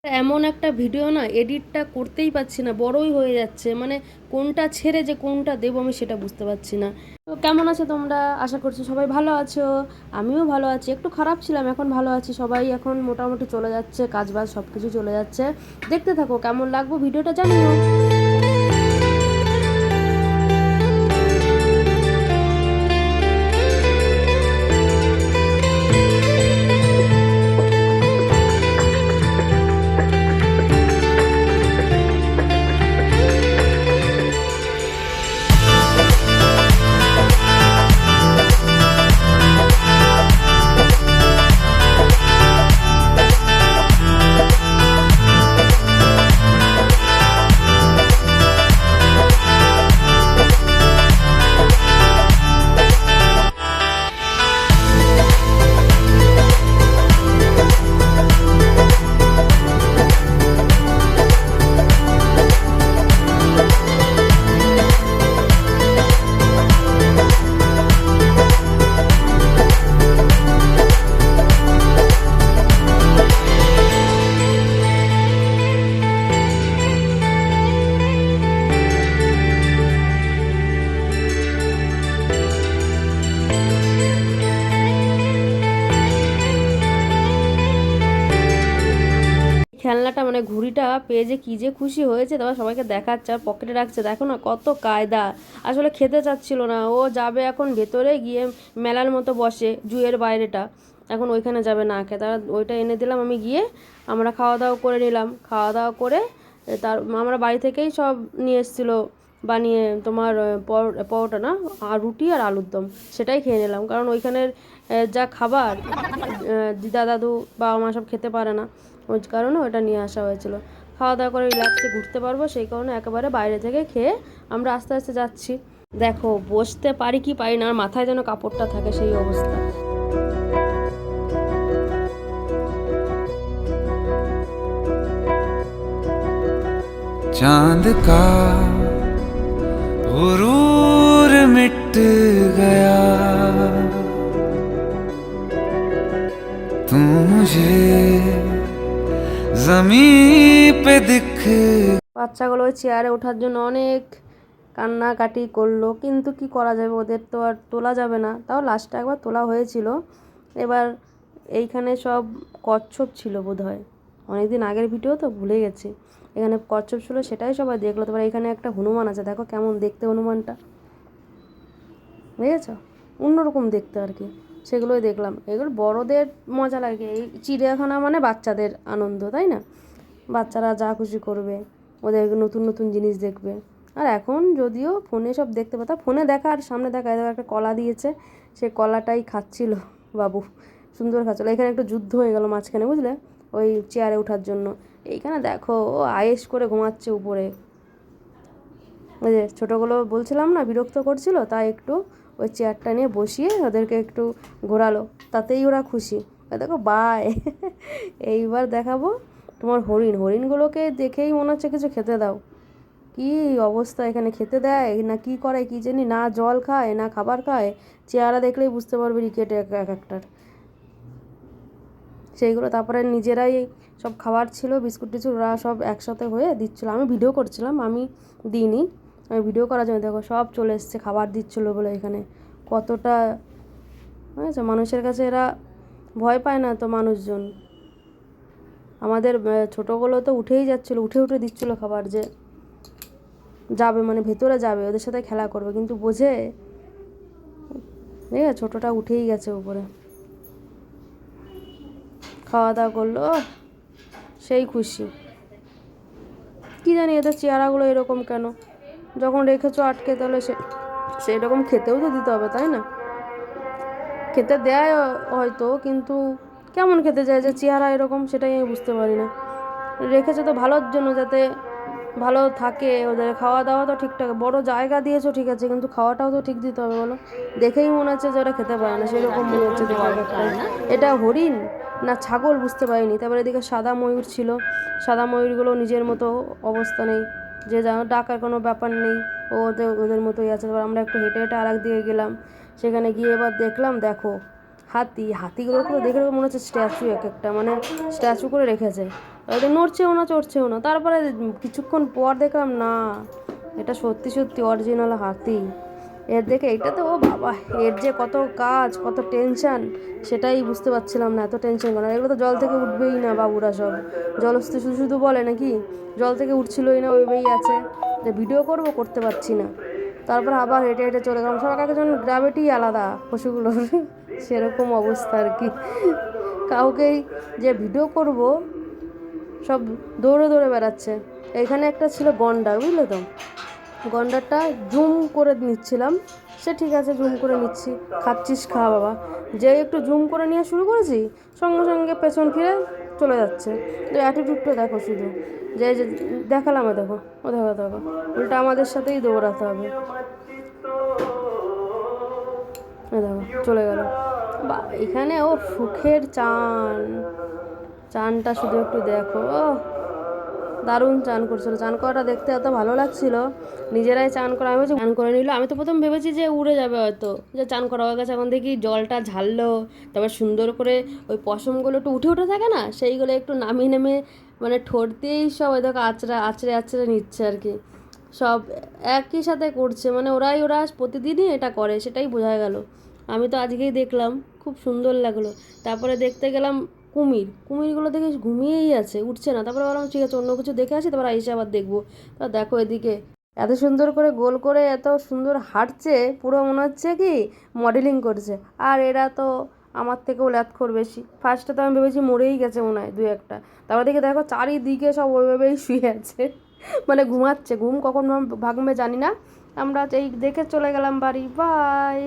এমন একটা ভিডিও না এডিটটা করতেই পারছি না, বড়ই হয়ে যাচ্ছে, মানে কোনটা ছেড়ে যে কোনটা দেবো আমি সেটা বুঝতে পারছি না। তো কেমন আছো তোমরা? আশা করছি সবাই ভালো আছো। আমিও ভালো আছি, একটু খারাপ ছিলাম, এখন ভালো আছি। সবাই এখন মোটামুটি চলে যাচ্ছে, কাজবাজ সব কিছু চলে যাচ্ছে। দেখতে থাকো, কেমন লাগবো ভিডিওটা জানিও। খেলনাটা মানে ঘুড়িটা পেয়ে যে কী যে খুশি হয়েছে, তারপর সবাইকে দেখাচ্ছে আর পকেটে রাখছে। দেখো না কত কায়দা। আসলে খেতে চাচ্ছিল না, ও যাবে এখন ভেতরে গিয়ে মেলার মতো বসে জুয়ের বাইরেটা, এখন ওইখানে যাবে না খেয়ে। তারা ওইটা এনে দিলাম, আমি গিয়ে আমরা খাওয়া দাওয়া করে নিলাম। খাওয়া দাওয়া করে তার আমরা বাড়ি থেকেই সব নিয়ে এসেছিলো বানিয়ে, তোমার পরোটা না, আর রুটি আর আলুর দম, সেটাই খেয়ে নিলাম। কারণ ওইখানের যা খাবার দিদা দাদু বাবা মা সব খেতে পারে না, ওই কারণে ওটা নিয়ে আসা হয়েছিল। খাওয়া দাওয়া করে রিল্যাক্সে ঘুরতে পারবো সেই কারণে একেবারে বাইরে থেকে খেয়ে আমরা আস্তে আস্তে যাচ্ছি। দেখো বসতে পারি কি পারি না, আর মাথায় যেন কাপড়টা থাকে সেই অবস্থা। चांद का गुरूर मिट गया, तू मुझे जमीन पे दिख। বাচ্চাগুলো ওই চেয়ারে ওঠার জন্য অনেক কান্নাকাটি করলো, কিন্তু কি করা যাবে, ওদের তো আর তোলা যাবে না। তাও লাস্টে একবার তোলা হয়েছিল। এবার এইখানে সব কচ্ছপ ছিল বোধ হয়, অনেকদিন আগের ভিডিও তো ভুলে গেছি। এখানে কচ্ছপ ছিল, সেটাই সবাই দেখলো। তারপরে এখানে একটা হনুমান আছে, দেখো কেমন দেখতে হনুমানটা, বুঝেছ? অন্যরকম দেখতে আর কি, সেগুলোই দেখলাম। এগুলো বড়দের মজা লাগে, এই চিড়িয়াখানা মানে বাচ্চাদের আনন্দ, তাই না? বাচ্চারা যা খুশি করবে, ওদের নতুন নতুন জিনিস দেখবে। আর এখন যদিও ফোনে সব দেখতে পেতাম, ফোনে দেখা আর সামনে দেখা, এদের একটা কলা দিয়েছে, সে কলাটাই খাচ্ছিল বাবু, সুন্দর খাচ্ছিল। এখানে একটু যুদ্ধ হয়ে গেল মাঝখানে, বুঝলে, ওই চেয়ারে ওঠার জন্য। এইখানে দেখো ও আয়েশ করে ঘুমাচ্ছে উপরে। ওই যে ছোটোগুলো বলছিলাম না বিরক্ত করছিল, তাই একটু ওই চেয়ারটা নিয়ে বসিয়ে ওদেরকে একটু ঘোরালো, তাতেই ওরা খুশি। দেখো বাই এইবার দেখাবো তোমার হরিণগুলোকে দেখেই মনে হচ্ছে কিছু খেতে দাও। কি অবস্থা, এখানে খেতে দেয় না কি করে কি জানি, না জল খায় না খাবার খায়। চেহারা দেখলেই বুঝতে পারবে রিকেটে এক একটার সেইগুলো। তারপরে নিজেরাই সব খাবার ছিল, বিস্কুট টিস্কুট, ওরা সব একসাথে হয়ে দিচ্ছিলো। আমি ভিডিও করছিলাম, আমি দিইনি, আমি ভিডিও করার জন্য। দেখো সব চলে এসছে খাবার দিচ্ছিলো বলে। এখানে কতটা বুঝেছো, মানুষের কাছে এরা ভয় পায় না তো মানুষজন। আমাদের ছোটোগুলো তো উঠেই যাচ্ছিলো, উঠে উঠে দিচ্ছিলো খাবার, যে যাবে মানে ভেতরে যাবে ওদের সাথে খেলা করবে, কিন্তু বোঝে। ঠিক আছে, ছোটোটা উঠেই গেছে উপরে, খাওয়া দাওয়া করলো, সেই খুশি। কি জানি এদের চেহারাগুলো এরকম কেন, যখন রেখেছো আটকে তাহলে সেই রকম খেতেও তো দিতে হবে, তাই না? খেতে দেয় হয়তো, কিন্তু কেমন খেতে যায় যে চেহারা এরকম, সেটাই আমি বুঝতে পারি না। রেখেছো তো ভালোর জন্য, যাতে ভালো থাকে। ওদের খাওয়া দাওয়া তো ঠিকঠাক, বড় জায়গা দিয়েছো ঠিক আছে, কিন্তু খাওয়াটাও তো ঠিক দিতে হবে বলো। দেখেই মনে হচ্ছে যে ওরা খেতে পারে না, সেরকম মনে হচ্ছে দেখে একটাই। এটা হরিণ না ছাগল বুঝতে পারিনি। তারপরে এদিকে সাদা ময়ূর ছিল, সাদা ময়ূরগুলো নিজের মতো অবস্থা নেই, যে যেন ডাকার কোনো ব্যাপার নেই, ওদের ওদের মতোই আছে। তারপর আমরা একটু হেঁটে হেঁটে আর এক দিকে গেলাম, সেখানে গিয়ে এবার দেখলাম, দেখো হাতিগুলোকে দেখে মনে হচ্ছে স্ট্যাচু, এক একটা মানে স্ট্যাচু করে রেখেছে। হয়তো নড়ছেও না চড়ছেও না। তারপরে কিছুক্ষণ পর দেখলাম না, এটা সত্যি সত্যি অরিজিনাল হাতি। এর দেখে এটা তো ও বাবা, এর যে কত কাজ, কত টেনশন, সেটাই বুঝতে পারছিলাম না এত টেনশন কেন। এগুলো তো জল থেকে উঠবেই না বাবুরা সব, জলস্থ শুধু শুধু বলে নাকি, জল থেকে উঠছিলই না, ওইভাবেই আছে। যে ভিডিও করবো করতে পারছি না। তারপর আবার হেঁটে হেঁটে চলে গেলাম। সব একজন গ্র্যাভিটি আলাদা পশুগুলোর, সেরকম অবস্থা আর কি। কাউকেই যে ভিডিও করব সব দৌড়ে দৌড়ে বেড়াচ্ছে। এখানে একটা ছিল গন্ডার, বুঝলে তো, গন্ডারটা জুম করে নিচ্ছিলাম। সে ঠিক আছে, জুম করে নিচ্ছি, খাচ্ছিস খা বাবা। যে একটু জুম করে নিয়ে শুরু করেছি, সঙ্গে সঙ্গে পেছন ফিরে চলে যাচ্ছে। তো অ্যাটিটিউডটা দেখো শুধু, যে যে দেখালাম, দেখো ও, দেখো দেখো, উল্টা আমাদের সাথেই দৌড়াতে হবে। দেখো চলে গেল। বা এখানে ও সুখের চান, চানটা শুধু একটু দেখো, ও দারুণ চান করছিল। চান করাটা দেখতে এত ভালো লাগছিল, নিজেরাই চান করা। আমি চান করে নিল। আমি তো প্রথম ভেবেছি যে উড়ে যাবে হয়তো, যে চান করা হয়ে গেছে। এখন দেখি জলটা ঝারলো, তারপর সুন্দর করে ওই পশমগুলো একটু উঠে উঠে থাকে না, সেইগুলো একটু নামিয়ে নেমে মানে ঠোঁট দিয়েই সব ওই দেখো আঁচড়া আঁচড়ে আঁচড়ে নিচ্ছে আর কি। সব একই সাথে করছে, মানে ওরা প্রতিদিনই এটা করে, সেটাই বোঝা গেল। আমি তো আজকেই দেখলাম, খুব সুন্দর লাগলো। তারপরে দেখতে গেলাম কুমিরগুলো দেখে ঘুমিয়েই আছে, উঠছে না। তারপরে বললাম ঠিক আছে, অন্য কিছু দেখে আসি, তারপর এসে আবার দেখবো। তা দেখো এদিকে এত সুন্দর করে গোল করে এত সুন্দর হাঁটছে, পুরো মনে হচ্ছে কি মডেলিং করছে। আর এরা তো আমার থেকেও ল্যাথখোর বেশি। ফার্স্টে তো আমি ভেবেছি মরেই গেছে মনে হয় দু একটা, তারপর দেখে দেখো চারিদিকে সব ওইভাবেই শুয়ে আছে, মানে ঘুমাচ্ছে। ঘুম কখন ভাঙবে জানি না। আমরা এই দেখে চলে গেলাম বাড়ি। বাই।